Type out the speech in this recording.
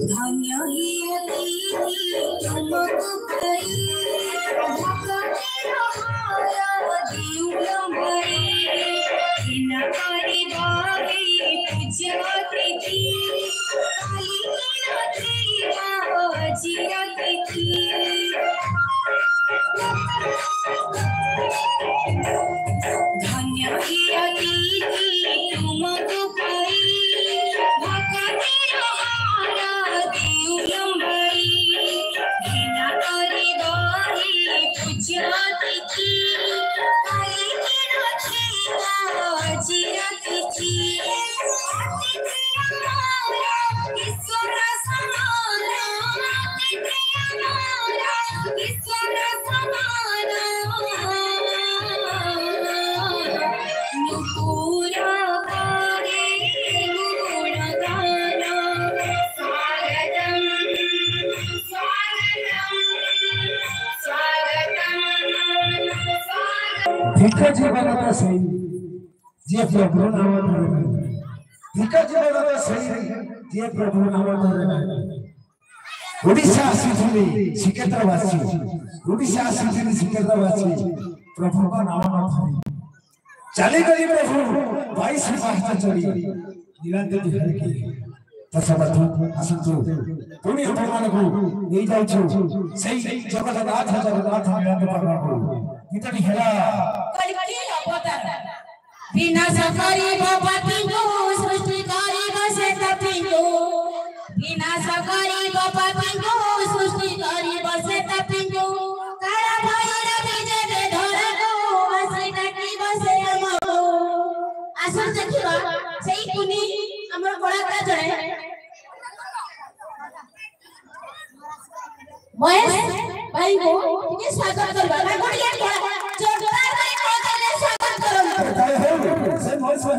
धन्य ही तुमको पाई भगवान हमारा दिव्य भाई इन करी भाई पूज्य कृति काली न जीवा कृति धन्य ही तुमको पाई भगवान हमारा दिव्य भाई इन करी भाई पूज्य कृति काली न जीवा कृति ईश्वर समान ईश्वर समान नुपुरा करे गुणगान स्वागतम स्वागतम स्वागतम भिक्ख जीवन का सही जे प्रभु नाम धरे भिक्ख जीवन का सही जे प्रभु नाम धरे ओडिशा आसीथिले श्रीक्षेत्रवासी ओडिशा आसीथिले श्रीक्षेत्रवासी प्रभु का नाम न धरे चले गई प्रभु 22 पाहता चढ़ी नीलांत दिखाई की तसबतु असंतु पुण्य भगवान को नहीं जाउछु सही जगन्नाथ नीलांत भगवान को इतनी हेला कलिकली अवतार विनाश करी भवति को सृष्टि करी बसे तपिंगो विनाश करी भवति को सृष्टि करी बसे तपिंगो काला भैर विजय दे धरा को बसे टाकी बसे हमो आसन देखिबा सेई कुनी हमर कलाकार जणे महेश भाई को टिके स्वागत करबा लागोडिया जोरदार भाई को करे स्वागत करो से महेश भाई